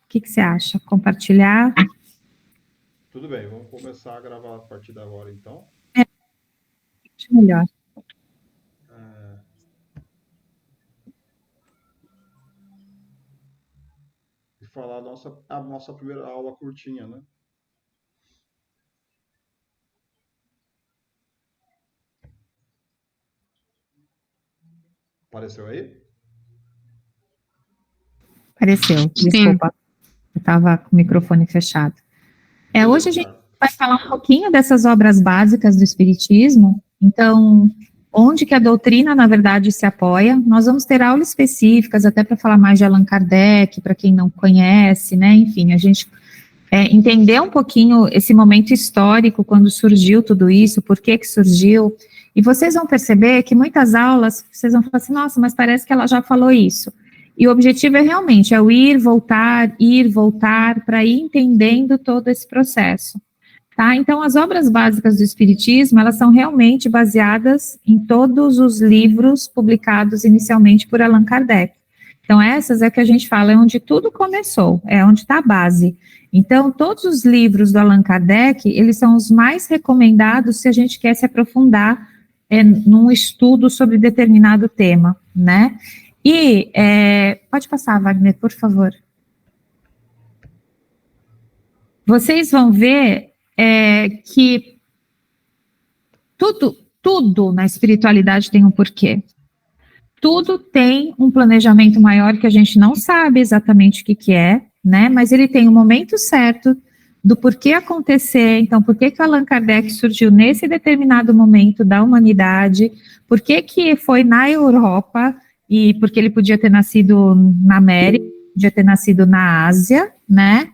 que você acha? Compartilhar? Tudo bem, vamos começar a gravar a partir de agora, então. Acho melhor. E falar a nossa primeira aula curtinha, né? Apareceu aí? Apareceu, desculpa. Eu estava com o microfone fechado. Hoje a gente vai falar um pouquinho dessas obras básicas do Espiritismo. Então, onde que a doutrina, na verdade, se apoia. Nós vamos ter aulas específicas, até para falar mais de Allan Kardec, para quem não conhece, né? Enfim, a gente entender um pouquinho esse momento histórico, quando surgiu tudo isso, por que surgiu. E vocês vão perceber que muitas aulas, vocês vão falar assim, nossa, mas parece que ela já falou isso. E o objetivo é realmente o ir, voltar, para ir entendendo todo esse processo. Tá? Então, as obras básicas do Espiritismo, elas são realmente baseadas em todos os livros publicados inicialmente por Allan Kardec. Então, essas é que a gente fala, é onde tudo começou, é onde está a base. Então, todos os livros do Allan Kardec, eles são os mais recomendados se a gente quer se aprofundar num estudo sobre determinado tema, né? E, pode passar, Wagner, por favor. Vocês vão ver que tudo na espiritualidade tem um porquê. Tudo tem um planejamento maior que a gente não sabe exatamente o que é, né? Mas ele tem o momento certo do porquê acontecer. Então, por que Allan Kardec surgiu nesse determinado momento da humanidade? Por que foi na Europa? E porque ele podia ter nascido na América, podia ter nascido na Ásia, né?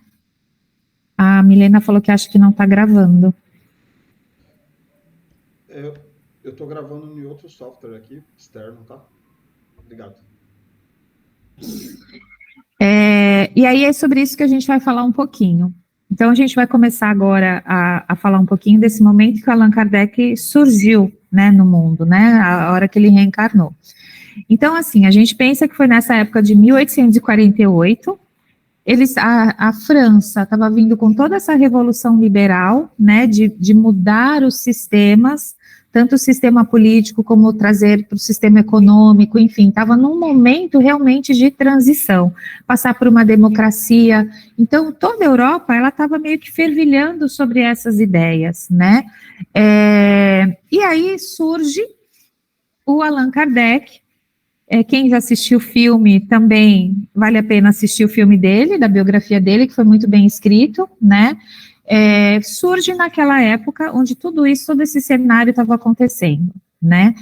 A Milena falou que acha que não está gravando. Eu estou gravando em outro software aqui, externo, tá? Obrigado. E aí é sobre isso que a gente vai falar um pouquinho. Então, a gente vai começar agora a falar um pouquinho desse momento que o Allan Kardec surgiu, né, no mundo, né, a hora que ele reencarnou. Então, assim, a gente pensa que foi nessa época de 1848, a França estava vindo com toda essa revolução liberal, né, de mudar os sistemas, tanto o sistema político como trazer para o sistema econômico, enfim, estava num momento realmente de transição, passar por uma democracia. Então, toda a Europa, ela estava meio que fervilhando sobre essas ideias, né? E aí surge o Allan Kardec. Quem já assistiu o filme também vale a pena assistir o filme dele, da biografia dele, que foi muito bem escrito, né? Surge naquela época onde tudo isso, todo esse cenário estava acontecendo, né?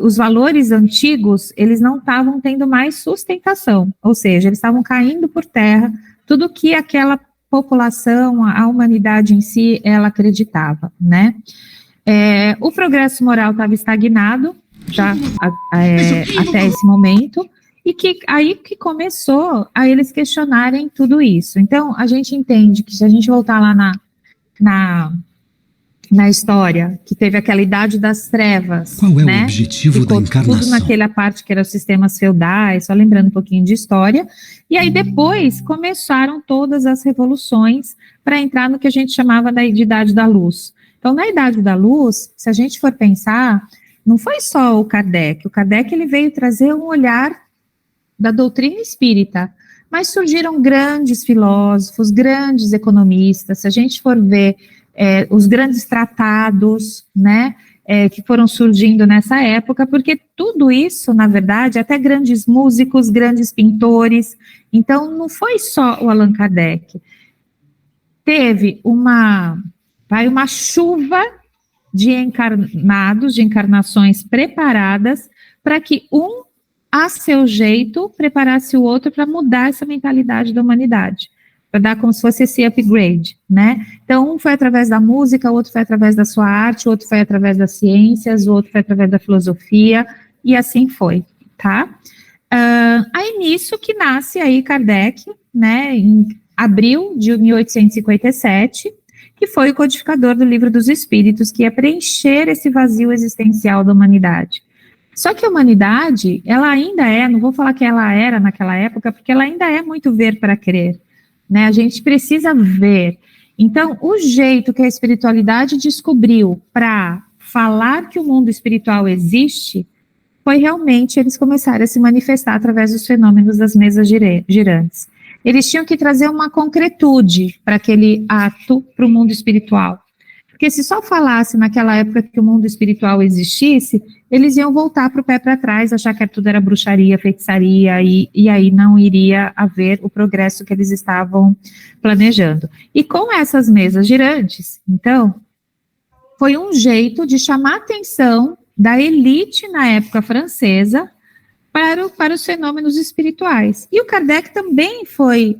Os valores antigos, eles não estavam tendo mais sustentação, ou seja, eles estavam caindo por terra, tudo que aquela população, a humanidade em si, ela acreditava, né? O progresso moral estava estagnado, já até esse momento, e que aí que começou a eles questionarem tudo isso. Então, a gente entende que se a gente voltar lá na história, que teve aquela idade das trevas, qual é, né, o da objetivo encarnação? Tudo naquela parte que era os sistemas feudais, só lembrando um pouquinho de história, e aí depois começaram todas as revoluções para entrar no que a gente chamava da Idade da Luz. Então, na Idade da Luz, se a gente for pensar, não foi só o Kardec ele veio trazer um olhar da doutrina espírita, mas surgiram grandes filósofos, grandes economistas, se a gente for ver os grandes tratados, né, que foram surgindo nessa época, porque tudo isso, na verdade, até grandes músicos, grandes pintores, então não foi só o Allan Kardec, teve uma chuva de encarnados, de encarnações preparadas para que um, a seu jeito, preparasse o outro para mudar essa mentalidade da humanidade, para dar como se fosse esse upgrade, né? Então, um foi através da música, o outro foi através da sua arte, o outro foi através das ciências, o outro foi através da filosofia, e assim foi, tá? Aí nisso que nasce aí Kardec, né, em abril de 1857, que foi o codificador do Livro dos Espíritos, que ia preencher esse vazio existencial da humanidade. Só que a humanidade, ela ainda é, não vou falar que ela era naquela época, porque ela ainda é muito ver para crer, né? A gente precisa ver. Então, o jeito que a espiritualidade descobriu para falar que o mundo espiritual existe, foi realmente eles começarem a se manifestar através dos fenômenos das mesas girantes. Eles tinham que trazer uma concretude para aquele ato, para o mundo espiritual. Porque se só falasse naquela época que o mundo espiritual existisse, eles iam voltar para o pé para trás, achar que tudo era bruxaria, feitiçaria, e aí não iria haver o progresso que eles estavam planejando. E com essas mesas girantes, então, foi um jeito de chamar a atenção da elite na época francesa para os fenômenos espirituais. E o Kardec também foi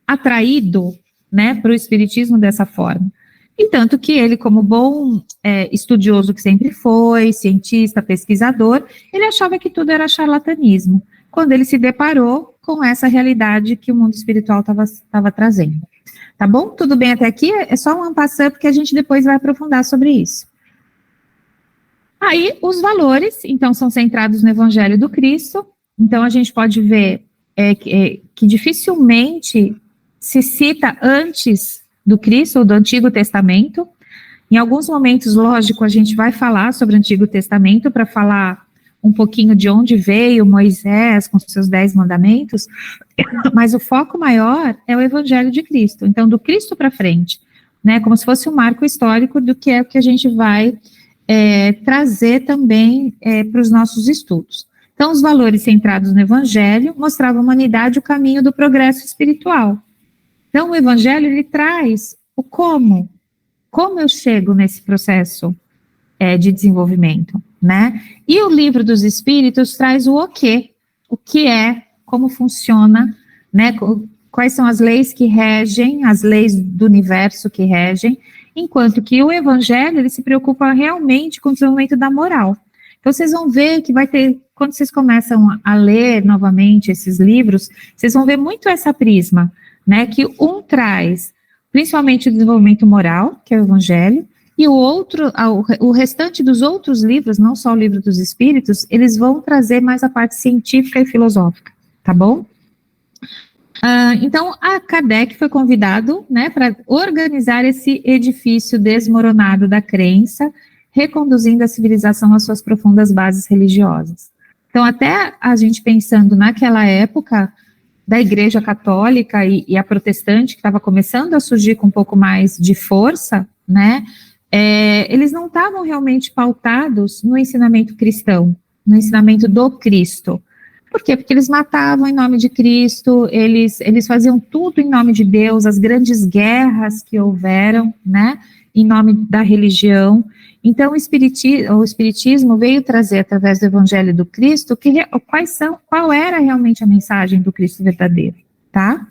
atraído, né, para o espiritismo dessa forma. E tanto que ele, como bom estudioso que sempre foi, cientista, pesquisador, ele achava que tudo era charlatanismo, quando ele se deparou com essa realidade que o mundo espiritual estava trazendo. Tá bom? Tudo bem até aqui? É só um en passant, porque a gente depois vai aprofundar sobre isso. Aí, os valores, então, são centrados no Evangelho do Cristo. Então, a gente pode ver que dificilmente se cita antes do Cristo ou do Antigo Testamento. Em alguns momentos, lógico, a gente vai falar sobre o Antigo Testamento para falar um pouquinho de onde veio Moisés com seus 10 mandamentos, mas o foco maior é o Evangelho de Cristo. Então, do Cristo para frente, né, como se fosse um marco histórico do que é o que a gente vai trazer também para os nossos estudos. Então, os valores centrados no Evangelho mostravam à humanidade o caminho do progresso espiritual. Então, o Evangelho, ele traz o como eu chego nesse processo de desenvolvimento, né? E o Livro dos Espíritos traz o que é, como funciona, né? Quais são as leis que regem, as leis do universo que regem, enquanto que o Evangelho, ele se preocupa realmente com o desenvolvimento da moral. Então, vocês vão ver que vai ter, quando vocês começam a ler novamente esses livros, vocês vão ver muito essa prisma, né, que um traz principalmente o desenvolvimento moral, que é o Evangelho, e o restante dos outros livros, não só o Livro dos Espíritos, eles vão trazer mais a parte científica e filosófica, tá bom? Então, a Kardec foi convidado, né, para organizar esse edifício desmoronado da crença, reconduzindo a civilização às suas profundas bases religiosas. Então, até a gente pensando naquela época da Igreja Católica e a protestante, que estava começando a surgir com um pouco mais de força, né, eles não estavam realmente pautados no ensinamento cristão, no ensinamento do Cristo. Por quê? Porque eles matavam em nome de Cristo, eles faziam tudo em nome de Deus, as grandes guerras que houveram, né, em nome da religião. Então, o Espiritismo veio trazer, através do Evangelho do Cristo, qual era realmente a mensagem do Cristo verdadeiro, tá?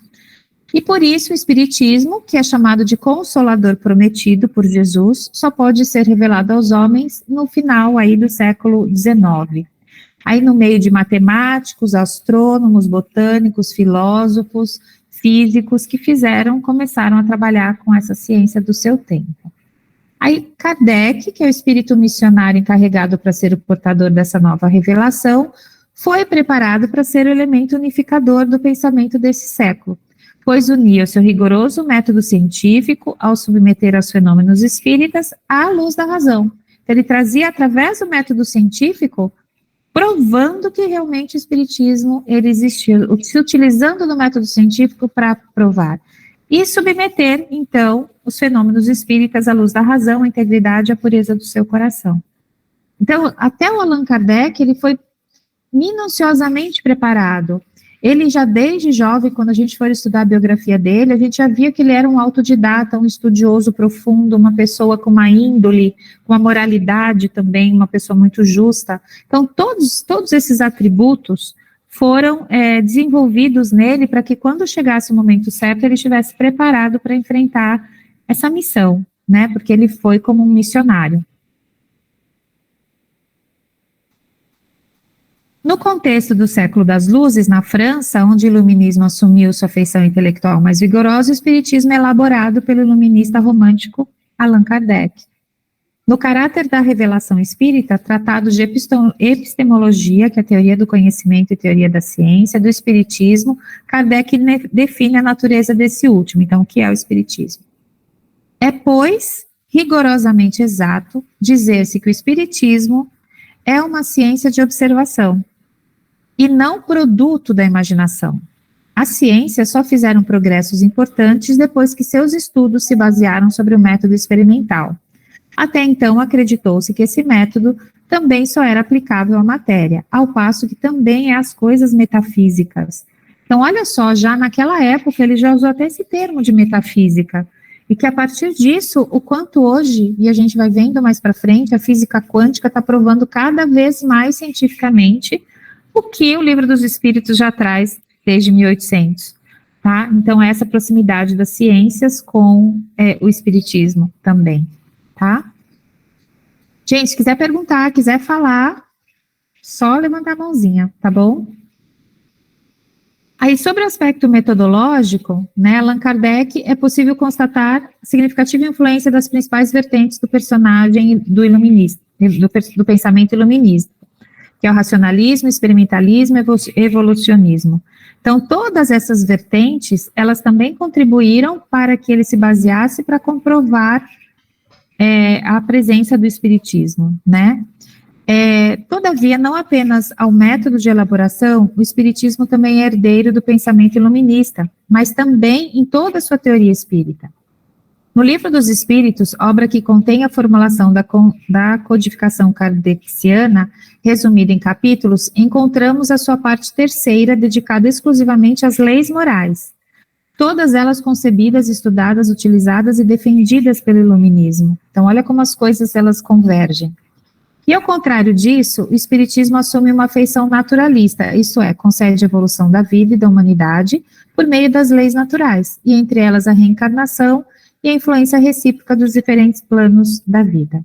E por isso o Espiritismo, que é chamado de Consolador Prometido por Jesus, só pode ser revelado aos homens no final aí do século XIX. Aí no meio de matemáticos, astrônomos, botânicos, filósofos, físicos, que começaram a trabalhar com essa ciência do seu tempo. Aí Kardec, que é o espírito missionário encarregado para ser o portador dessa nova revelação, foi preparado para ser o elemento unificador do pensamento desse século, pois unia o seu rigoroso método científico ao submeter aos fenômenos espíritas à luz da razão. Então, ele trazia, através do método científico, provando que realmente o espiritismo ele existiu, se utilizando do método científico para provar. E submeter, então, os fenômenos espíritas à luz da razão, a integridade e a pureza do seu coração. Então, até o Allan Kardec, ele foi minuciosamente preparado. Ele já desde jovem, quando a gente for estudar a biografia dele, a gente já via que ele era um autodidata, um estudioso profundo, uma pessoa com uma índole, com uma moralidade também, uma pessoa muito justa. Então, todos esses atributos foram desenvolvidos nele para que quando chegasse o momento certo, ele estivesse preparado para enfrentar essa missão, né? Porque ele foi como um missionário. No contexto do século das luzes, na França, onde o iluminismo assumiu sua feição intelectual mais vigorosa, o espiritismo é elaborado pelo iluminista romântico Allan Kardec. No caráter da revelação espírita, tratados de epistemologia, que é a teoria do conhecimento e teoria da ciência, do espiritismo, Kardec define a natureza desse último. Então, o que é o espiritismo? É, pois, rigorosamente exato dizer-se que o espiritismo é uma ciência de observação e não produto da imaginação. As ciências só fizeram progressos importantes depois que seus estudos se basearam sobre o método experimental. Até então, acreditou-se que esse método também só era aplicável à matéria, ao passo que também é às coisas metafísicas. Então, olha só, já naquela época ele já usou até esse termo de metafísica, e que a partir disso, o quanto hoje, e a gente vai vendo mais para frente, a física quântica está provando cada vez mais cientificamente o que o Livro dos Espíritos já traz desde 1800, tá? Então, essa proximidade das ciências com o espiritismo também. Tá? Gente, se quiser perguntar, quiser falar, só levantar a mãozinha, tá bom? Aí, sobre o aspecto metodológico, né, Allan Kardec, é possível constatar significativa influência das principais vertentes do personagem do iluminista, do pensamento iluminista, que é o racionalismo, experimentalismo e evolucionismo. Então, todas essas vertentes, elas também contribuíram para que ele se baseasse para comprovar a presença do espiritismo, né? Todavia, não apenas ao método de elaboração, o espiritismo também é herdeiro do pensamento iluminista, mas também em toda a sua teoria espírita. No Livro dos Espíritos, obra que contém a formulação da codificação kardeciana, resumida em capítulos, encontramos a sua parte terceira, dedicada exclusivamente às leis morais. Todas elas concebidas, estudadas, utilizadas e defendidas pelo iluminismo. Então, olha como as coisas, elas convergem. E, ao contrário disso, o espiritismo assume uma feição naturalista, isso é, concede a evolução da vida e da humanidade por meio das leis naturais, e entre elas a reencarnação e a influência recíproca dos diferentes planos da vida.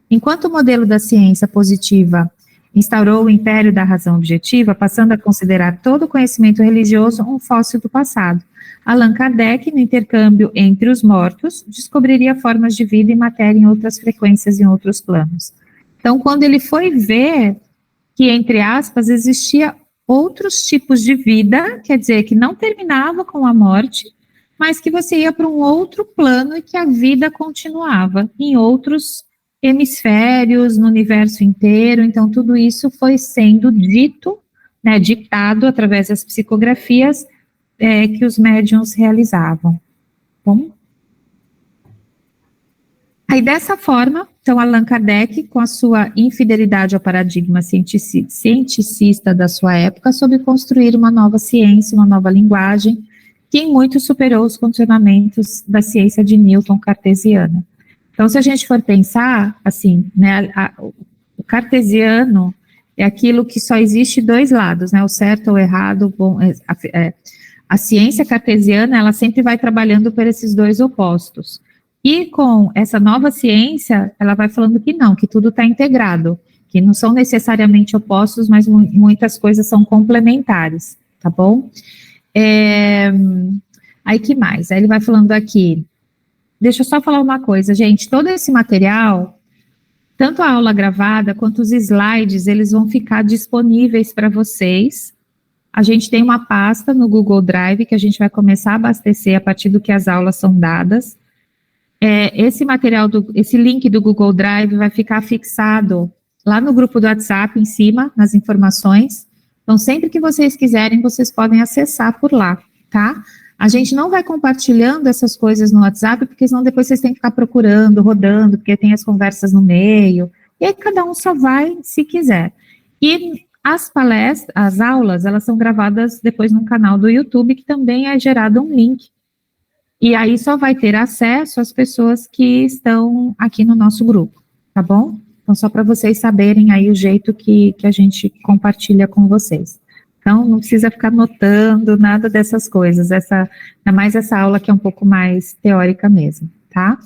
Enquanto o modelo da ciência positiva instaurou o império da razão objetiva, passando a considerar todo o conhecimento religioso um fóssil do passado, Allan Kardec, no intercâmbio entre os mortos, descobriria formas de vida e matéria em outras frequências e em outros planos. Então, quando ele foi ver que, entre aspas, existia outros tipos de vida, quer dizer, que não terminava com a morte, mas que você ia para um outro plano e que a vida continuava em outros hemisférios, no universo inteiro. Então, tudo isso foi sendo dito, né, ditado através das psicografias que os médiuns realizavam. Bom? Aí, dessa forma, então, Allan Kardec, com a sua infidelidade ao paradigma cientificista da sua época, soube construir uma nova ciência, uma nova linguagem, que em muito superou os condicionamentos da ciência de Newton cartesiana. Então, se a gente for pensar, assim, né, o cartesiano é aquilo que só existe dois lados, né, o certo ou o errado, o bom, a ciência cartesiana, ela sempre vai trabalhando por esses dois opostos. E com essa nova ciência, ela vai falando que não, que tudo está integrado, que não são necessariamente opostos, mas muitas coisas são complementares, tá bom? Aí, que mais? Aí ele vai falando aqui, deixa eu só falar uma coisa, gente, todo esse material, tanto a aula gravada quanto os slides, eles vão ficar disponíveis para vocês. A gente tem uma pasta no Google Drive que a gente vai começar a abastecer a partir do que as aulas são dadas. Esse material, esse link do Google Drive vai ficar fixado lá no grupo do WhatsApp, em cima, nas informações. Então, sempre que vocês quiserem, vocês podem acessar por lá, tá? A gente não vai compartilhando essas coisas no WhatsApp, porque senão depois vocês têm que ficar procurando, rodando, porque tem as conversas no meio, e aí cada um só vai se quiser. E as palestras, as aulas, elas são gravadas depois num canal do YouTube, que também é gerado um link. E aí só vai ter acesso às pessoas que estão aqui no nosso grupo, tá bom? Então, só para vocês saberem aí o jeito que a gente compartilha com vocês. Então, não precisa ficar anotando nada dessas coisas, é mais essa aula que é um pouco mais teórica mesmo, tá?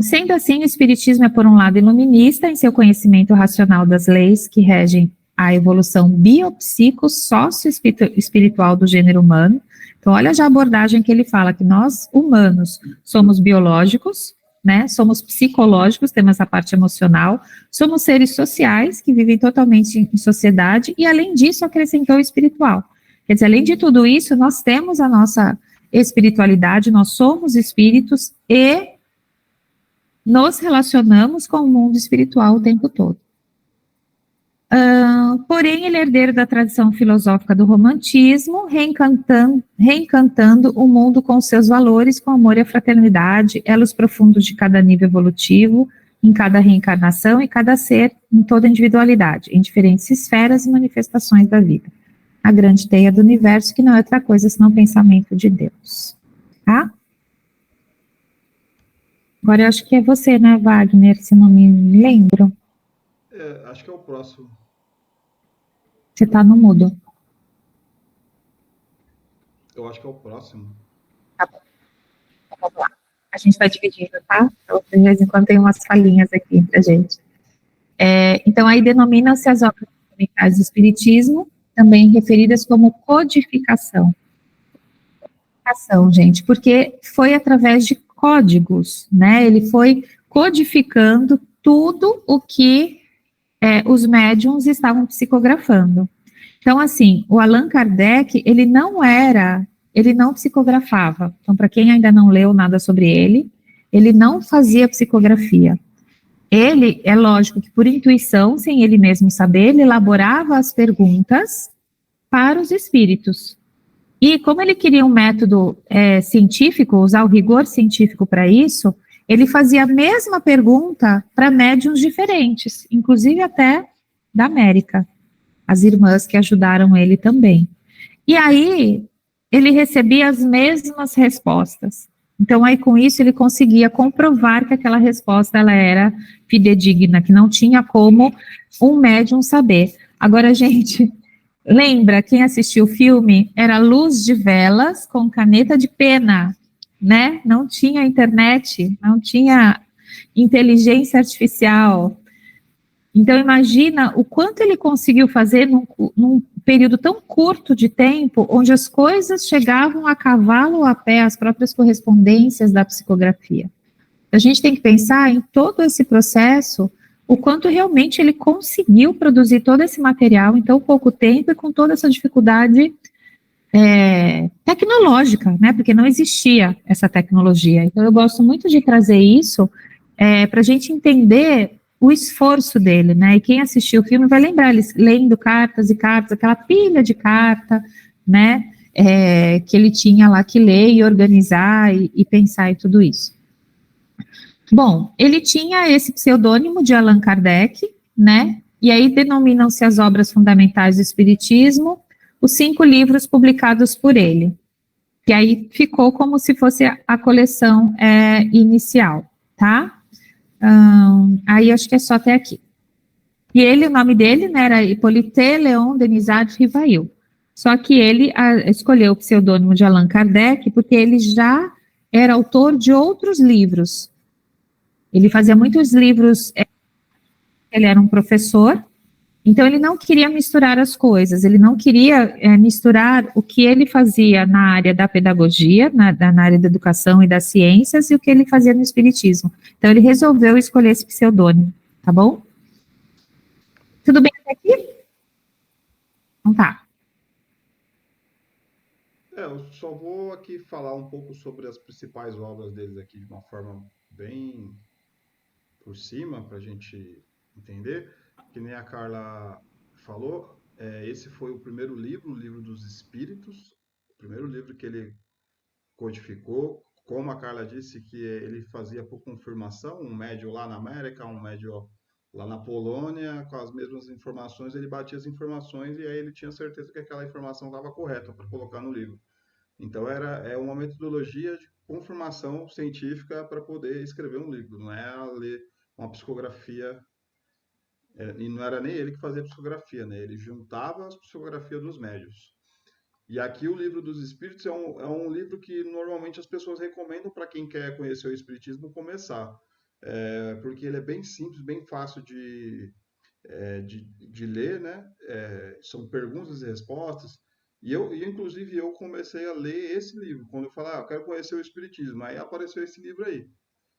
Sendo assim, o espiritismo é, por um lado, iluminista em seu conhecimento racional das leis que regem a evolução biopsico-sócio-espiritual do gênero humano. Então, olha já a abordagem que ele fala, que nós, humanos, somos biológicos, né? Somos psicológicos, temos a parte emocional, somos seres sociais que vivem totalmente em sociedade e, além disso, acrescentou o espiritual. Quer dizer, além de tudo isso, nós temos a nossa espiritualidade, nós somos espíritos e nos relacionamos com o mundo espiritual o tempo todo. Porém, ele é herdeiro da tradição filosófica do romantismo, reencantando o mundo com seus valores, com amor e a fraternidade, elos profundos de cada nível evolutivo, em cada reencarnação e cada ser, em toda individualidade, em diferentes esferas e manifestações da vida. A grande teia do universo, que não é outra coisa senão o pensamento de Deus. Tá? Agora eu acho que é você, né, Wagner, se não me lembro. Acho que é o próximo. Você está no mudo. Eu acho que é o próximo. Tá bom. Vamos lá. A gente vai dividindo, tá? Então, de vez em quando tem umas falinhas aqui pra gente. Então, aí denominam-se as obras fundamentais do Espiritismo, também referidas como codificação. Codificação, gente, porque foi através de códigos, né? Ele foi codificando tudo o que os médiums estavam psicografando. Então, assim, o Allan Kardec, ele não psicografava. Então, para quem ainda não leu nada sobre ele não fazia psicografia. Ele, é lógico que por intuição, sem ele mesmo saber, ele elaborava as perguntas para os espíritos. E como ele queria um método científico, usar o rigor científico para isso, ele fazia a mesma pergunta para médiums diferentes, inclusive até da América, as irmãs que ajudaram ele também. E aí, ele recebia as mesmas respostas. Então, aí com isso, ele conseguia comprovar que aquela resposta ela era fidedigna, que não tinha como um médium saber. Agora, gente, lembra, quem assistiu o filme, era luz de velas com caneta de pena, né? Não tinha internet, não tinha inteligência artificial. Então, imagina o quanto ele conseguiu fazer num período tão curto de tempo, onde as coisas chegavam a cavalo ou a pé, as próprias correspondências da psicografia. A gente tem que pensar em todo esse processo, o quanto realmente ele conseguiu produzir todo esse material em tão pouco tempo e com toda essa dificuldade tecnológica, né? Porque não existia essa tecnologia. Então, eu gosto muito de trazer isso para a gente entender o esforço dele, né? E quem assistiu o filme vai lembrar, eles lendo cartas e cartas, aquela pilha de carta, né? Que ele tinha lá que ler e organizar e pensar e tudo isso. Bom, ele tinha esse pseudônimo de Allan Kardec, né? E aí denominam-se as obras fundamentais do Espiritismo, os 5 livros publicados por ele. Que aí ficou como se fosse a coleção inicial, tá? Aí acho que é só até aqui. E ele, o nome dele, né, era Hippolyte Léon Denisard Rivail. Só que ele escolheu o pseudônimo de Allan Kardec porque ele já era autor de outros livros. Ele fazia muitos livros, ele era um professor, então ele não queria misturar as coisas, ele não queria misturar o que ele fazia na área da pedagogia, na área da educação e das ciências, e o que ele fazia no espiritismo. Então ele resolveu escolher esse pseudônimo, tá bom? Tudo bem até aqui? Então tá. Eu só vou aqui falar um pouco sobre as principais obras deles aqui de uma forma bem por cima, para a gente entender. Que nem a Carla falou, esse foi o primeiro livro, o Livro dos Espíritos, o primeiro livro que ele codificou. Como a Carla disse, que ele fazia por confirmação, um médium lá na América, um médium lá na Polônia, com as mesmas informações, ele batia as informações e aí ele tinha certeza que aquela informação estava correta para colocar no livro. Então é uma metodologia de confirmação científica para poder escrever um livro, não é ler uma psicografia, e não era nem ele que fazia a psicografia, né? Ele juntava as psicografias dos médios. E aqui o Livro dos Espíritos é um livro que normalmente as pessoas recomendam para quem quer conhecer o Espiritismo começar, porque ele é bem simples, bem fácil de ler, né? São perguntas e respostas. Inclusive, eu comecei a ler esse livro, quando eu falei, eu quero conhecer o Espiritismo. Aí apareceu esse livro aí.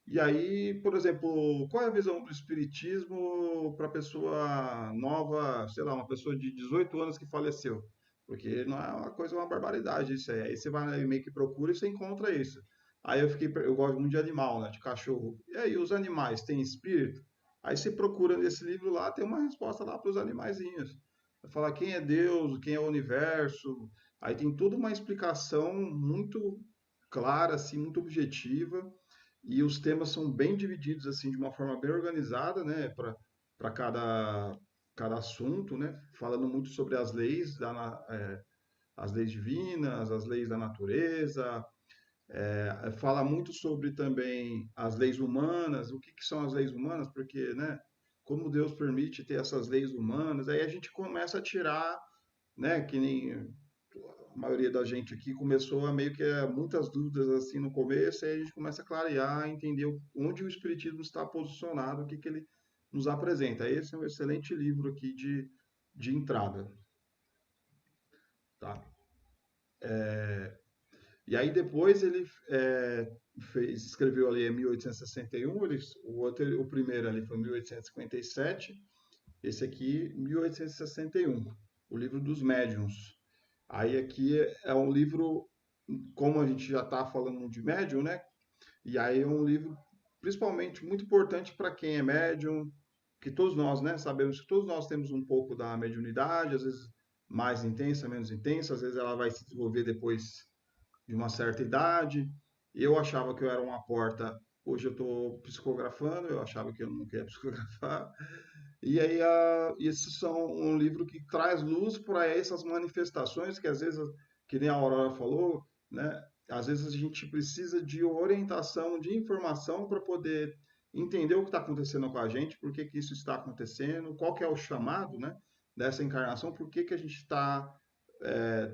E aí, por exemplo, qual é a visão do espiritismo para pessoa nova, sei lá, uma pessoa de 18 anos que faleceu? Porque não é uma coisa, uma barbaridade isso aí. Aí você vai meio que procura e você encontra isso. Aí eu gosto muito de animal, né, de cachorro. E aí, os animais têm espírito? Aí você procura nesse livro lá, tem uma resposta lá para os animaizinhos. Vai falar quem é Deus, quem é o universo. Aí tem toda uma explicação muito clara, assim, muito objetiva e os temas são bem divididos assim de uma forma bem organizada, né, para cada assunto, né, falando muito sobre as leis as leis divinas, as leis da natureza, fala muito sobre também as leis humanas, o que, que são as leis humanas, porque, né, como Deus permite ter essas leis humanas, aí a gente começa a tirar, né, que nem a maioria da gente aqui começou a meio que muitas dúvidas assim no começo, e aí a gente começa a clarear, entender onde o Espiritismo está posicionado, o que, que ele nos apresenta. Esse é um excelente livro aqui de entrada, tá? E aí depois ele escreveu ali em 1861, o primeiro ali foi em 1857, esse aqui 1861, o livro dos médiuns. Aí aqui é um livro, como a gente já está falando de médium, né? E aí é um livro principalmente muito importante para quem é médium, que todos nós, né, sabemos que todos nós temos um pouco da mediunidade, às vezes mais intensa, menos intensa, às vezes ela vai se desenvolver depois de uma certa idade. Eu achava que eu era uma porta, hoje eu estou psicografando, eu achava que eu não queria psicografar. E aí, esses são um livro que traz luz para essas manifestações que às vezes, que nem a Aurora falou, né? Às vezes a gente precisa de orientação, de informação para poder entender o que está acontecendo com a gente, por que que isso está acontecendo, qual que é o chamado, né, dessa encarnação, por que que a gente está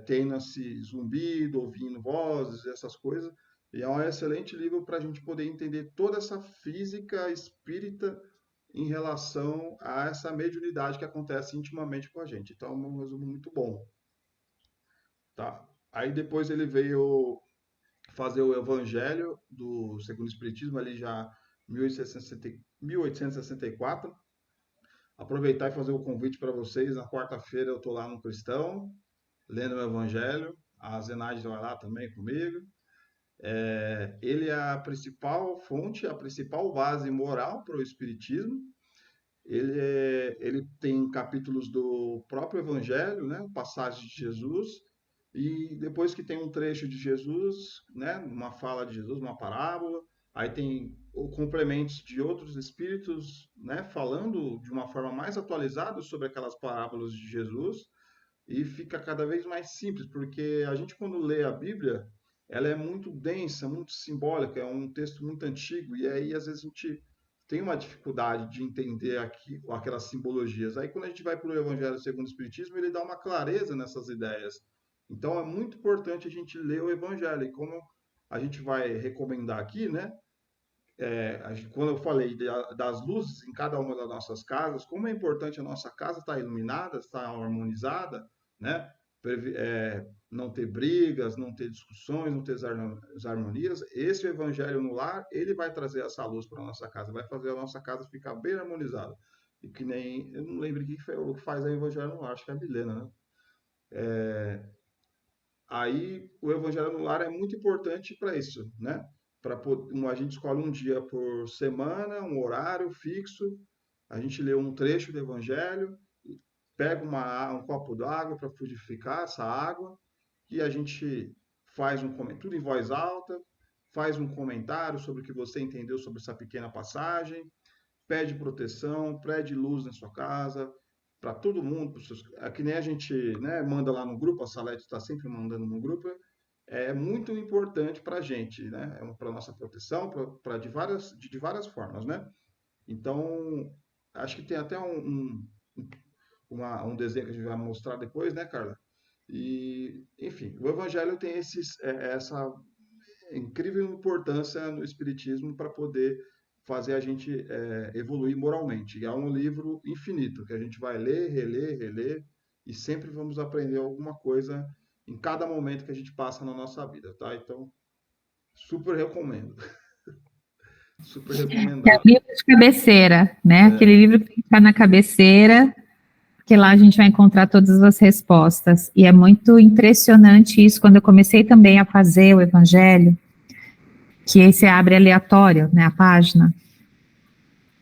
tendo esse zumbido, ouvindo vozes, essas coisas. E é um excelente livro para a gente poder entender toda essa física espírita em relação a essa mediunidade que acontece intimamente com a gente. Então, é um resumo muito bom, tá? Aí depois ele veio fazer o Evangelho do Segundo Espiritismo, ali já 1864. Aproveitar e fazer o convite para vocês. Na quarta-feira eu estou lá no Cristão, lendo o Evangelho. A Zenaide vai lá também comigo. Ele é a principal fonte, a principal base moral para o Espiritismo. Ele tem capítulos do próprio Evangelho, né, passagens de Jesus, e depois que tem um trecho de Jesus, né, uma fala de Jesus, uma parábola, aí tem complementos de outros espíritos, né, falando de uma forma mais atualizada sobre aquelas parábolas de Jesus, e fica cada vez mais simples, porque a gente quando lê a Bíblia, ela é muito densa, muito simbólica, é um texto muito antigo, e aí às vezes a gente tem uma dificuldade de entender aquelas simbologias. Aí quando a gente vai para o Evangelho segundo o Espiritismo, ele dá uma clareza nessas ideias. Então é muito importante a gente ler o Evangelho, e como a gente vai recomendar aqui, né? Quando eu falei das luzes em cada uma das nossas casas, como é importante a nossa casa estar iluminada, estar harmonizada, né? Não ter brigas, não ter discussões, não ter desarmonias. Esse Evangelho no lar, ele vai trazer essa luz para a nossa casa, vai fazer a nossa casa ficar bem harmonizada. E que nem, eu não lembro o que faz o Evangelho no lar, acho que é a Milena, né? Aí o Evangelho no lar é muito importante para isso, né? A gente escolhe um dia por semana, um horário fixo, a gente lê um trecho do Evangelho, pega um copo d'água para fluidificar essa água, e a gente faz um comentário, tudo em voz alta, faz um comentário sobre o que você entendeu sobre essa pequena passagem, pede proteção, pede luz na sua casa, para todo mundo, que nem a gente, né, manda lá no grupo, a Salete está sempre mandando no grupo, é muito importante para a gente, né? Para nossa proteção, de várias formas, né? Então, acho que tem até um desenho que a gente vai mostrar depois, né, Carla? E, enfim, o Evangelho tem essa incrível importância no Espiritismo para poder fazer a gente evoluir moralmente. E é um livro infinito que a gente vai ler, reler, reler e sempre vamos aprender alguma coisa em cada momento que a gente passa na nossa vida, tá? Então, super recomendo. Super É um recomendado. livro de cabeceira, né? É, Aquele livro que tem que estar na cabeceira, porque lá a gente vai encontrar todas as respostas. E é muito impressionante isso, quando eu comecei também a fazer o evangelho, que aí você abre aleatório, né, a página.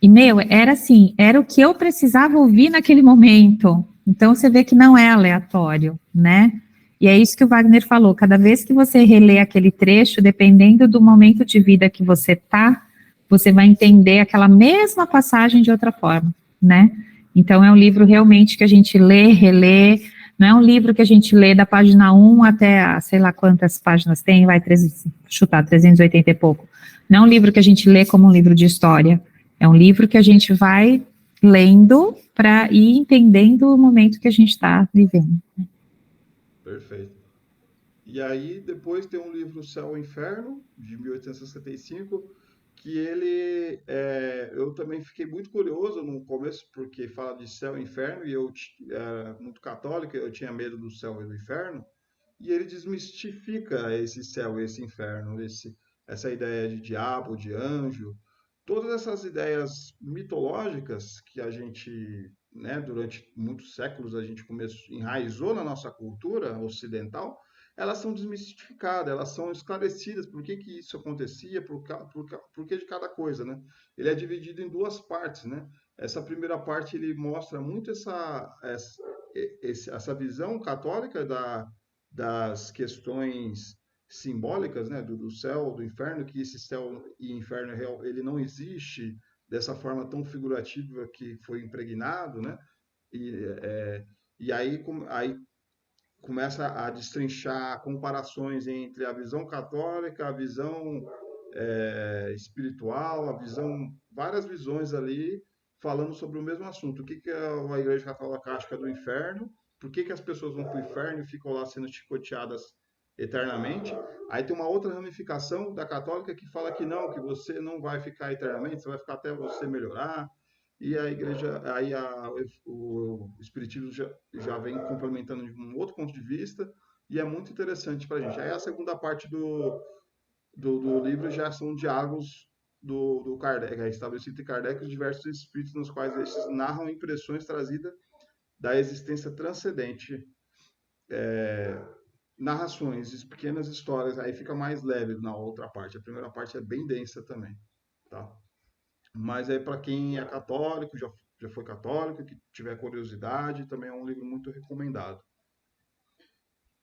E, meu, era assim, era o que eu precisava ouvir naquele momento. Então, você vê que não é aleatório, né? E é isso que o Wagner falou, cada vez que você relê aquele trecho, dependendo do momento de vida que você tá, você vai entender aquela mesma passagem de outra forma, né? Então, é um livro realmente que a gente lê, relê, não é um livro que a gente lê da página 1 até, sei lá quantas páginas tem, vai chutar 380 e pouco. Não é um livro que a gente lê como um livro de história, é um livro que a gente vai lendo para ir entendendo o momento que a gente está vivendo. perfeito. E aí, depois tem um livro Céu e Inferno, de 1865, que eu também fiquei muito curioso no começo, porque fala de céu e inferno, e eu era muito católico, eu tinha medo do céu e do inferno, e ele desmistifica esse céu e esse inferno, essa ideia de diabo, de anjo, todas essas ideias mitológicas que a gente, né, durante muitos séculos a gente enraizou na nossa cultura ocidental, elas são desmistificadas, elas são esclarecidas, por que que isso acontecia, por que de cada coisa, né? Ele é dividido em duas partes, né? Essa primeira parte ele mostra muito essa visão católica das questões simbólicas, né, do céu, do inferno, que esse céu e inferno ele não existe dessa forma tão figurativa que foi impregnado, né? E, e aí começa a destrinchar comparações entre a visão católica, a visão espiritual, várias visões ali falando sobre o mesmo assunto. O que que a Igreja Católica acha do inferno? Por que que as pessoas vão para o inferno e ficam lá sendo chicoteadas eternamente? Aí tem uma outra ramificação da católica que fala que não, que você não vai ficar eternamente, você vai ficar até você melhorar. E a igreja, o espiritismo já vem complementando de um outro ponto de vista e é muito interessante para a gente. Aí a segunda parte do livro já são diálogos do Kardec, é estabelecido entre Kardec e os diversos espíritos nos quais estes narram impressões trazidas da existência transcendente, narrações, pequenas histórias, aí fica mais leve na outra parte. A primeira parte é bem densa também, tá? Mas aí para quem é católico, já foi católico, que tiver curiosidade, também é um livro muito recomendado.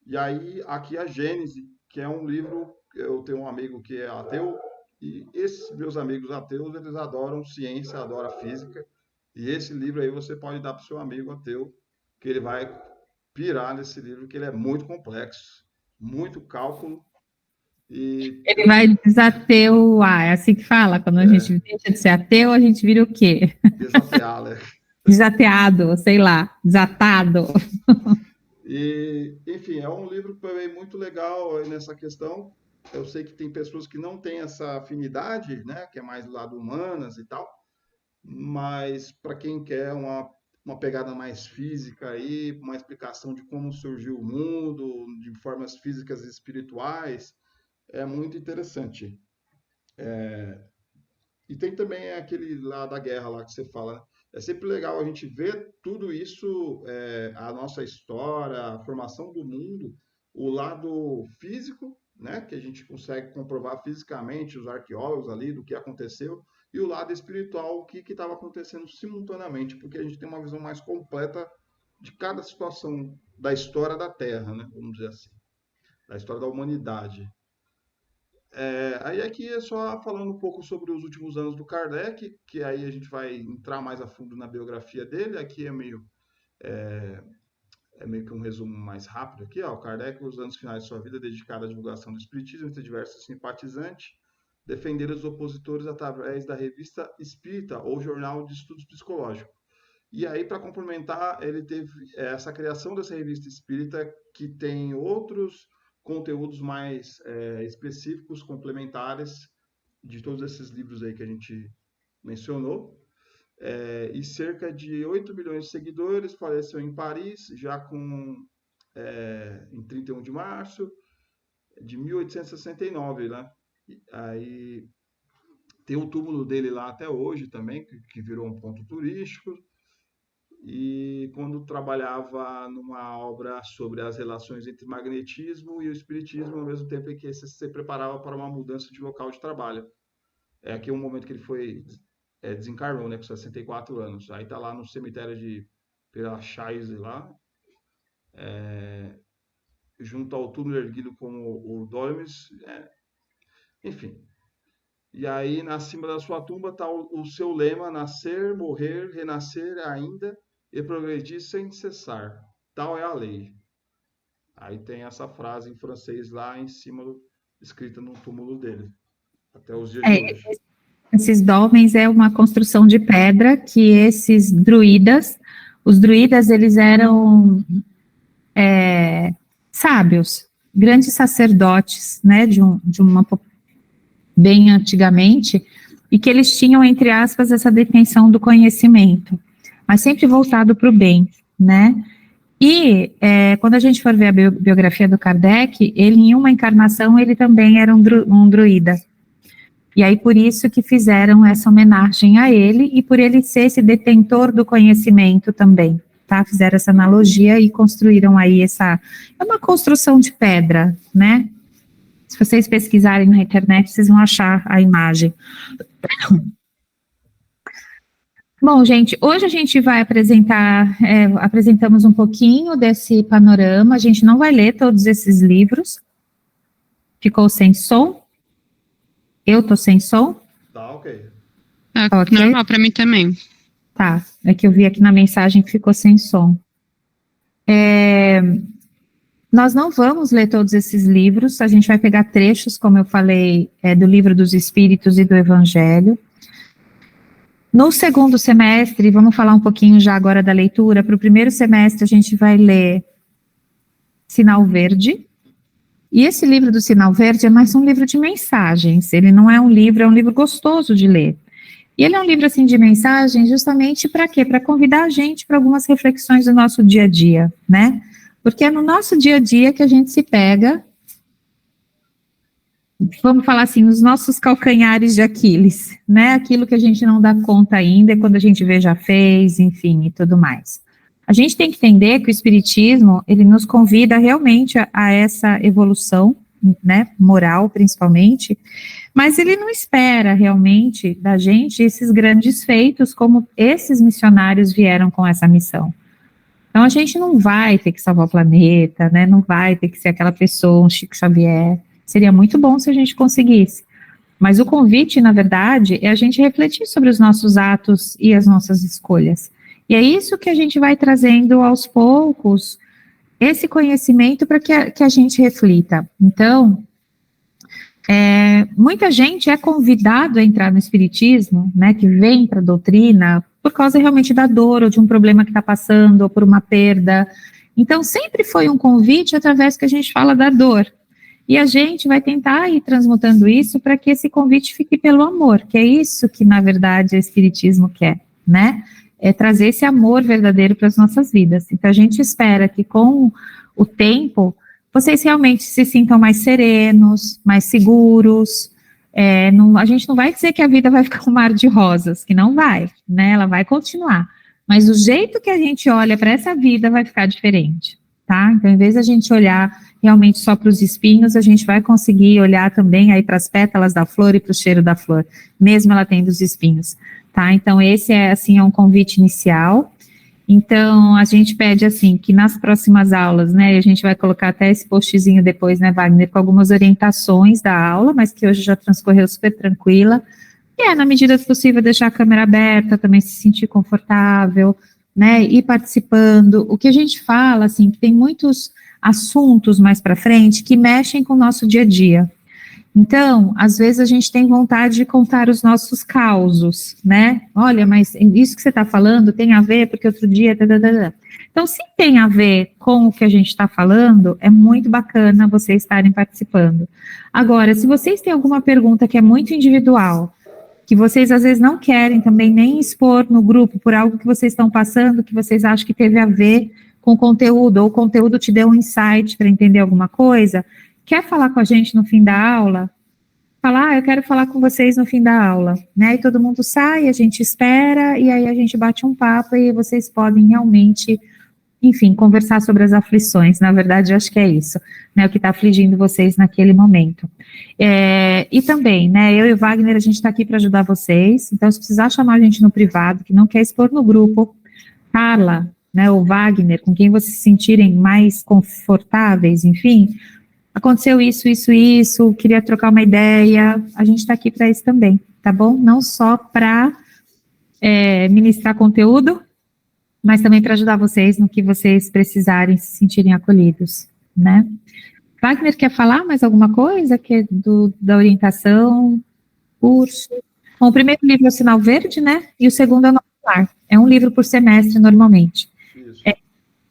E aí aqui a Gênese, que é um livro, eu tenho um amigo que é ateu, e esses meus amigos ateus, eles adoram ciência, adoram física, e esse livro aí você pode dar para o seu amigo ateu, que ele vai pirar nesse livro, que ele é muito complexo, muito cálculo, e Ele vai desateu, é assim que fala, quando a gente deixa de ser ateu, a gente vira o quê? desafiar, né? Desateado, sei lá, desatado. E, enfim, é um livro também muito legal nessa questão. Eu sei que tem pessoas que não têm essa afinidade, né, que é mais do lado humanas e tal, mas para quem quer uma pegada mais física aí, uma explicação de como surgiu o mundo, de formas físicas e espirituais, é muito interessante. E tem também aquele lá da guerra lá que você fala, né? É sempre legal a gente ver tudo isso, a nossa história, a formação do mundo, o lado físico, né, que a gente consegue comprovar fisicamente, os arqueólogos ali, do que aconteceu, e o lado espiritual, o que estava acontecendo simultaneamente, porque a gente tem uma visão mais completa de cada situação da história da Terra, né, vamos dizer assim, da história da humanidade. Aí aqui é só falando um pouco sobre os últimos anos do Kardec, que aí a gente vai entrar mais a fundo na biografia dele. Aqui é meio que um resumo mais rápido aqui, ó. O Kardec, os anos finais de sua vida, dedicado à divulgação do espiritismo entre diversos simpatizantes, defender os opositores através da revista Espírita ou Jornal de Estudos Psicológicos. E aí, para complementar, ele teve essa criação dessa revista espírita que tem outros conteúdos mais específicos, complementares de todos esses livros aí que a gente mencionou. E cerca de 8 milhões de seguidores, faleceu em Paris, já em 31 de março de 1869, né? Aí tem o túmulo dele lá até hoje também, que virou um ponto turístico. E quando trabalhava numa obra sobre as relações entre magnetismo e o espiritismo, ao mesmo tempo em que se preparava para uma mudança de local de trabalho. É aqui um momento que ele foi desencarnou, né, com 64 anos. Aí tá lá no cemitério de Pelachaise lá, junto ao túmulo erguido como o Dormes, enfim. E aí, acima da sua tumba está o seu lema: nascer, morrer, renascer ainda e progredir sem cessar. Tal é a lei. Aí tem essa frase em francês lá em cima, escrita no túmulo dele, até os dias de hoje. Esses dolmens é uma construção de pedra que esses druidas, os druidas, eles eram sábios, grandes sacerdotes, né, de uma bem antigamente, e que eles tinham, entre aspas, essa detenção do conhecimento, mas sempre voltado para o bem, né? E quando a gente for ver a biografia do Kardec, ele em uma encarnação, ele também era um druida. E aí por isso que fizeram essa homenagem a ele, e por ele ser esse detentor do conhecimento também, tá? Fizeram essa analogia e construíram aí é uma construção de pedra, né? Se vocês pesquisarem na internet, vocês vão achar a imagem. Bom, gente, hoje a gente vai apresentamos um pouquinho desse panorama, a gente não vai ler todos esses livros. Ficou sem som? Eu tô sem som? Tá, ok. Okay. Normal, para mim também. Tá, é que eu vi aqui na mensagem que ficou sem som. Nós não vamos ler todos esses livros, a gente vai pegar trechos, como eu falei, do Livro dos Espíritos e do Evangelho. No segundo semestre, vamos falar um pouquinho já agora da leitura. Para o primeiro semestre, a gente vai ler Sinal Verde. E esse livro do Sinal Verde é mais um livro de mensagens. Ele não é um livro gostoso de ler. E ele é um livro, assim, de mensagens justamente para quê? Para convidar a gente para algumas reflexões do nosso dia a dia, né? Porque é no nosso dia a dia que a gente se pega, vamos falar assim, os nossos calcanhares de Aquiles, né? Aquilo que a gente não dá conta ainda, quando a gente vê já fez, enfim, e tudo mais. A gente tem que entender que o Espiritismo, ele nos convida realmente a essa evolução, né, moral principalmente, mas ele não espera realmente da gente esses grandes feitos como esses missionários vieram com essa missão. Então a gente não vai ter que salvar o planeta, né, não vai ter que ser aquela pessoa, um Chico Xavier. Seria muito bom se a gente conseguisse. Mas o convite, na verdade, é a gente refletir sobre os nossos atos e as nossas escolhas. E é isso que a gente vai trazendo aos poucos, esse conhecimento para que a gente reflita. Então, muita gente é convidado a entrar no Espiritismo, né, que vem para a doutrina, por causa realmente da dor, ou de um problema que está passando, ou por uma perda. Então, sempre foi um convite através que a gente fala da dor. E a gente vai tentar ir transmutando isso para que esse convite fique pelo amor, que é isso que, na verdade, o Espiritismo quer, né? É trazer esse amor verdadeiro para as nossas vidas. Então, a gente espera que, com o tempo, vocês realmente se sintam mais serenos, mais seguros. A gente não vai dizer que a vida vai ficar um mar de rosas, que não vai, né? Ela vai continuar. Mas o jeito que a gente olha para essa vida vai ficar diferente, tá? Então, em vez de a gente olhar realmente só para os espinhos, a gente vai conseguir olhar também aí para as pétalas da flor e para o cheiro da flor, mesmo ela tendo os espinhos, tá? Então, esse é um convite inicial. Então, a gente pede, assim, que nas próximas aulas, né, a gente vai colocar até esse postzinho depois, né, Wagner, com algumas orientações da aula, mas que hoje já transcorreu super tranquila, e na medida do possível, deixar a câmera aberta, também se sentir confortável, né, ir participando. O que a gente fala, assim, que tem muitos assuntos mais para frente que mexem com o nosso dia a dia. Então, às vezes a gente tem vontade de contar os nossos causos, né? Olha, mas isso que você está falando tem a ver, porque outro dia... Então, se tem a ver com o que a gente está falando, é muito bacana vocês estarem participando. Agora, se vocês têm alguma pergunta que é muito individual, que vocês às vezes não querem também nem expor no grupo por algo que vocês estão passando, que vocês acham que teve a ver com o conteúdo, ou o conteúdo te deu um insight para entender alguma coisa, quer falar com a gente no fim da aula? fala, eu quero falar com vocês no fim da aula, né? E todo mundo sai, a gente espera, e aí a gente bate um papo e vocês podem realmente, enfim, conversar sobre as aflições. Na verdade, eu acho que é isso, né? O que está afligindo vocês naquele momento. E também, né? Eu e o Wagner, a gente está aqui para ajudar vocês. Então, se precisar chamar a gente no privado, que não quer expor no grupo, Carla, né? Ou Wagner, com quem vocês se sentirem mais confortáveis, enfim. Aconteceu isso, queria trocar uma ideia, a gente está aqui para isso também, tá bom? Não só para ministrar conteúdo, mas também para ajudar vocês no que vocês precisarem, se sentirem acolhidos, né? Wagner, quer falar mais alguma coisa da orientação, curso? Bom, o primeiro livro é o Sinal Verde, né? E o segundo é o Nosso Lar. É um livro por semestre, normalmente. Isso.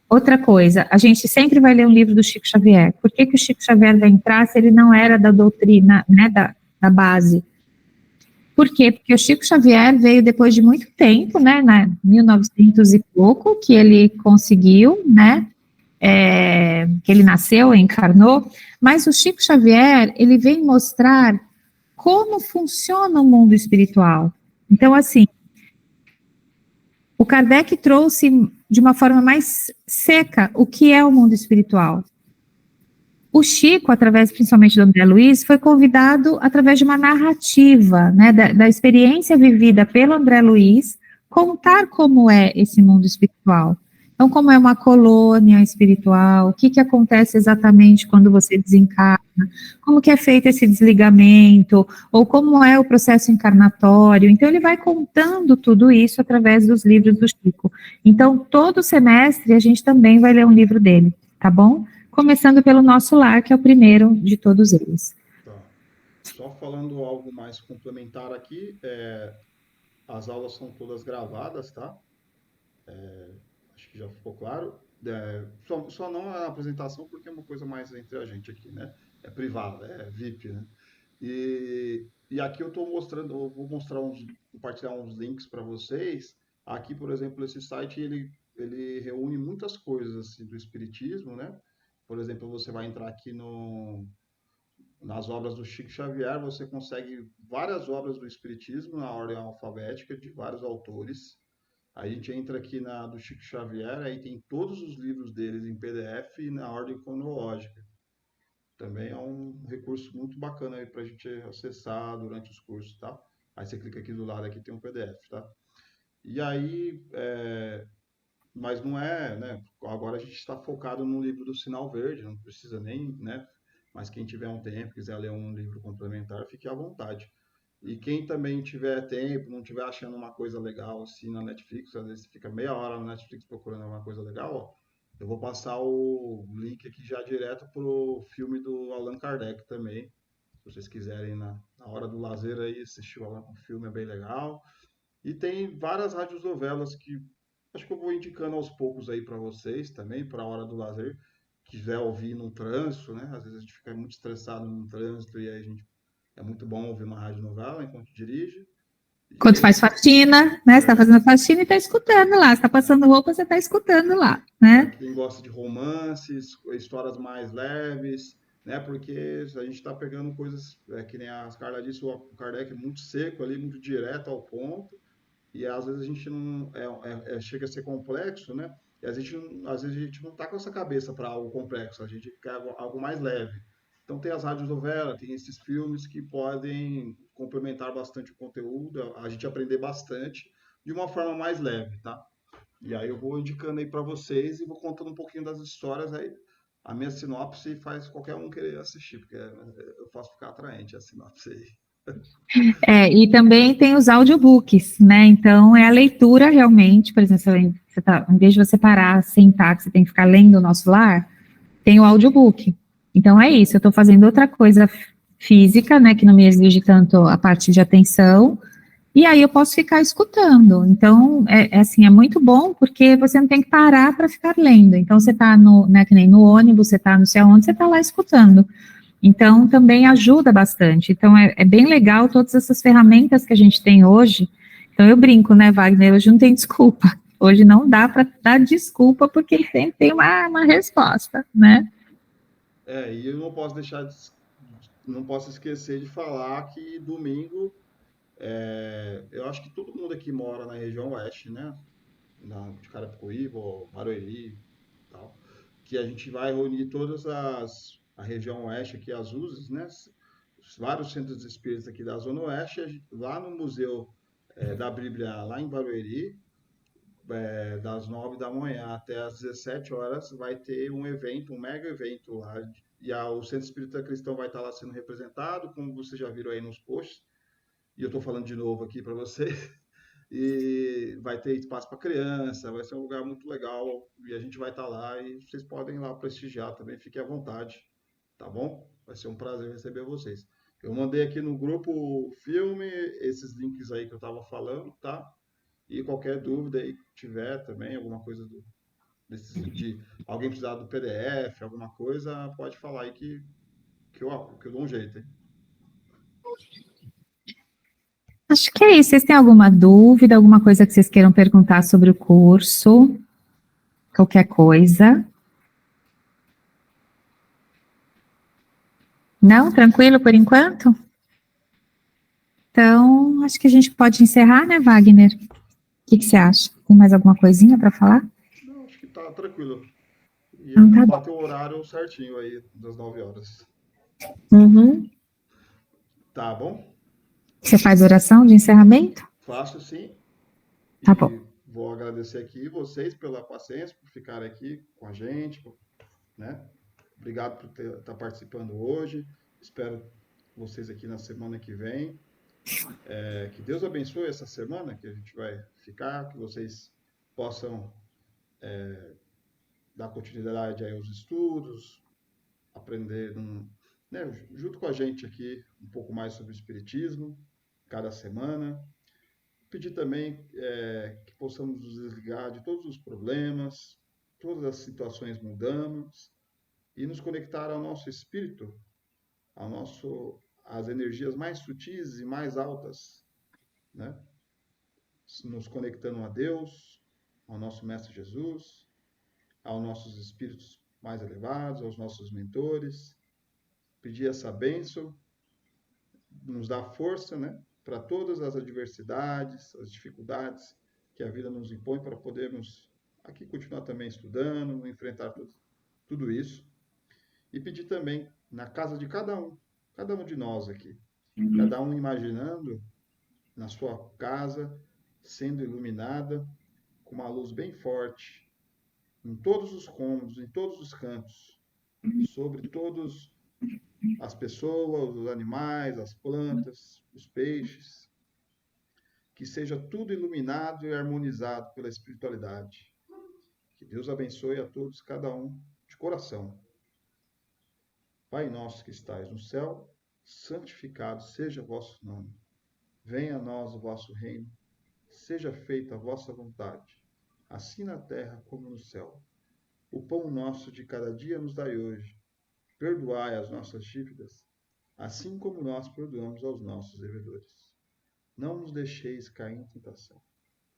Outra coisa, a gente sempre vai ler um livro do Chico Xavier. Por que o Chico Xavier vai entrar se ele não era da doutrina, né, da base? Por quê? Porque o Chico Xavier veio depois de muito tempo, né, 1900 e pouco, que ele conseguiu, né, que ele nasceu, encarnou, mas o Chico Xavier, ele vem mostrar como funciona o mundo espiritual. Então, assim, o Kardec trouxe de uma forma mais seca o que é o mundo espiritual. O Chico, através principalmente do André Luiz, foi convidado através de uma narrativa, né, da experiência vivida pelo André Luiz, contar como é esse mundo espiritual. Então, como é uma colônia espiritual, o que acontece exatamente quando você desencarna, como que é feito esse desligamento, ou como é o processo encarnatório. Então, ele vai contando tudo isso através dos livros do Chico. Então, todo semestre, a gente também vai ler um livro dele, tá bom? Começando pelo Nosso Lar, que é o primeiro de todos eles. Tá. Só falando algo mais complementar aqui, as aulas são todas gravadas, tá? Acho que já ficou claro. Só não a apresentação, porque é uma coisa mais entre a gente aqui, né? É privada, é VIP, né? E aqui eu vou compartilhar uns links para vocês. Aqui, por exemplo, esse site, ele reúne muitas coisas assim, do Espiritismo, né? Por exemplo, você vai entrar aqui nas obras do Chico Xavier, você consegue várias obras do Espiritismo na ordem alfabética de vários autores. Aí a gente entra aqui do Chico Xavier, aí tem todos os livros deles em PDF e na ordem cronológica. Também é um recurso muito bacana aí para a gente acessar durante os cursos, tá? Aí você clica aqui do lado, aqui tem um PDF, tá? E aí, mas não é, né? Agora a gente está focado no livro do Sinal Verde, não precisa nem, né? Mas quem tiver um tempo, quiser ler um livro complementar, fique à vontade. E quem também tiver tempo, não tiver achando uma coisa legal assim na Netflix, às vezes fica meia hora na Netflix procurando uma coisa legal, ó, eu vou passar o link aqui já direto pro filme do Allan Kardec também. Se vocês quiserem na hora do lazer aí assistir o filme, é bem legal. E tem várias radionovelas que acho que eu vou indicando aos poucos aí para vocês também, para a hora do lazer. Quiser ouvir no trânsito, né? Às vezes a gente fica muito estressado no trânsito e aí é muito bom ouvir uma radionovela enquanto dirige. Quando faz faxina, né? Você está fazendo faxina e está escutando lá. Você está passando roupa, você está escutando lá, né? Quem gosta de romances, histórias mais leves, né? Porque a gente está pegando coisas, que nem a Carla disse, o Kardec é muito seco ali, muito direto ao ponto. E às vezes a gente não chega a ser complexo, né? E às vezes a gente não está com essa cabeça para algo complexo, a gente quer algo mais leve. Então tem as radionovelas, tem esses filmes que podem complementar bastante o conteúdo, a gente aprender bastante de uma forma mais leve, tá? E aí eu vou indicando aí para vocês e vou contando um pouquinho das histórias aí. A minha sinopse faz qualquer um querer assistir, porque eu faço ficar atraente a sinopse aí. E também tem os audiobooks, né? Então, é a leitura realmente, por exemplo, em vez de você parar, sentar, que você tem que ficar lendo o Nosso Lar, tem o audiobook. Então, é isso, eu estou fazendo outra coisa física, né, que não me exige tanto a parte de atenção, e aí eu posso ficar escutando. Então, assim, é muito bom, porque você não tem que parar para ficar lendo. Então, você está que nem no ônibus, você está não sei aonde, você está lá escutando. Então, também ajuda bastante. Então, é bem legal todas essas ferramentas que a gente tem hoje. Então, eu brinco, né, Wagner? Hoje não tem desculpa. Hoje não dá para dar desculpa, porque sempre tem uma resposta, né? E eu não posso deixar não posso esquecer de falar que domingo, eu acho que todo mundo aqui mora na região oeste, né? De Carapicuíba, Barueri e tal, que a gente vai reunir a região oeste aqui, as USES, né? Vários centros espíritas aqui da Zona Oeste, lá no Museu da Bíblia, lá em Barueri, das 9 da manhã até as 17 horas, vai ter um evento, um mega evento lá. E o Centro Espírita Cristão vai estar lá sendo representado, como vocês já viram aí nos posts. E eu estou falando de novo aqui para vocês. E vai ter espaço para criança, vai ser um lugar muito legal. E a gente vai estar lá e vocês podem ir lá prestigiar também, fiquem à vontade, tá bom? Vai ser um prazer receber vocês. Eu mandei aqui no grupo filme esses links aí que eu estava falando, tá? E qualquer dúvida aí que tiver também, alguma coisa de alguém precisar do PDF, alguma coisa, pode falar aí que eu dou um jeito, hein? Acho que é isso. Vocês têm alguma dúvida, alguma coisa que vocês queiram perguntar sobre o curso? Qualquer coisa? Não? Tranquilo por enquanto? Então, acho que a gente pode encerrar, né, Wagner? O que você acha? Tem mais alguma coisinha para falar? Não, acho que tá tranquilo. E Tá bom. bateu o horário certinho aí, das 9 horas. Uhum. Tá bom? Você faz oração de encerramento? Faço sim. Tá E bom. vou agradecer aqui vocês pela paciência, por ficarem aqui com a gente, né? Obrigado por estar participando hoje. Espero vocês aqui na semana que vem. Que Deus abençoe essa semana que a gente vai ficar, que vocês possam dar continuidade aí aos estudos, aprender, né, junto com a gente aqui um pouco mais sobre o Espiritismo, cada semana. Pedir também que possamos nos desligar de todos os problemas, todas as situações mundanas e nos conectar ao nosso espírito, às energias mais sutis e mais altas, né? Nos conectando a Deus, ao nosso Mestre Jesus, aos nossos espíritos mais elevados, aos nossos mentores, pedir essa bênção, nos dar força, né, para todas as adversidades, as dificuldades que a vida nos impõe, para podermos aqui continuar também estudando, enfrentar tudo isso. E pedir também na casa de cada um de nós aqui, cada um imaginando na sua casa sendo iluminada com uma luz bem forte em todos os cômodos, em todos os cantos, sobre todas as pessoas, os animais, as plantas, os peixes, que seja tudo iluminado e harmonizado pela espiritualidade. Que Deus abençoe a todos, cada um, de coração. Pai nosso que estais no céu, santificado seja o vosso nome. Venha a nós o vosso reino. Seja feita a vossa vontade, assim na terra como no céu. O pão nosso de cada dia nos dai hoje. Perdoai as nossas dívidas, assim como nós perdoamos aos nossos devedores. Não nos deixeis cair em tentação,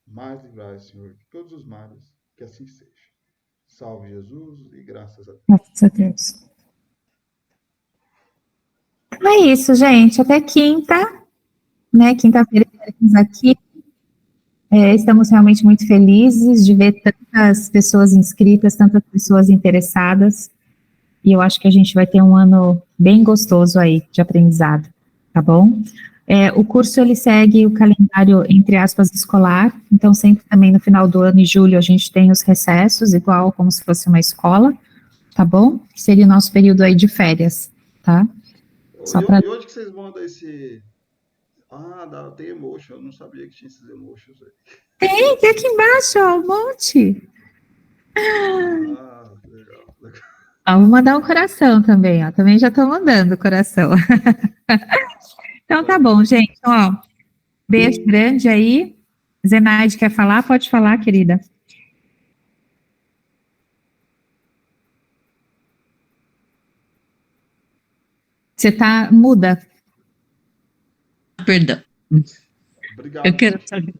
mas livrai, Senhor, de todos os males, que assim seja. Salve Jesus e graças a Deus. Graças a Deus. É isso, gente. Até quinta, né? Quinta-feira estaremos aqui. Estamos realmente muito felizes de ver tantas pessoas inscritas, tantas pessoas interessadas. E eu acho que a gente vai ter um ano bem gostoso aí de aprendizado, tá bom? O curso, ele segue o calendário, entre aspas, escolar, então sempre também no final do ano, em julho, a gente tem os recessos, igual como se fosse uma escola, tá bom? Seria o nosso período aí de férias, tá? E onde que vocês mandam esse... tem emotion, eu não sabia que tinha esses emotions aí. Tem aqui embaixo, ó, um monte. Legal. Ó, vou mandar um coração também, ó, também já tô mandando o coração. Então tá bom, gente, ó, beijo grande aí. Zenaide quer falar? Pode falar, querida. Você tá muda. Perdão. Obrigado. Eu quero saber.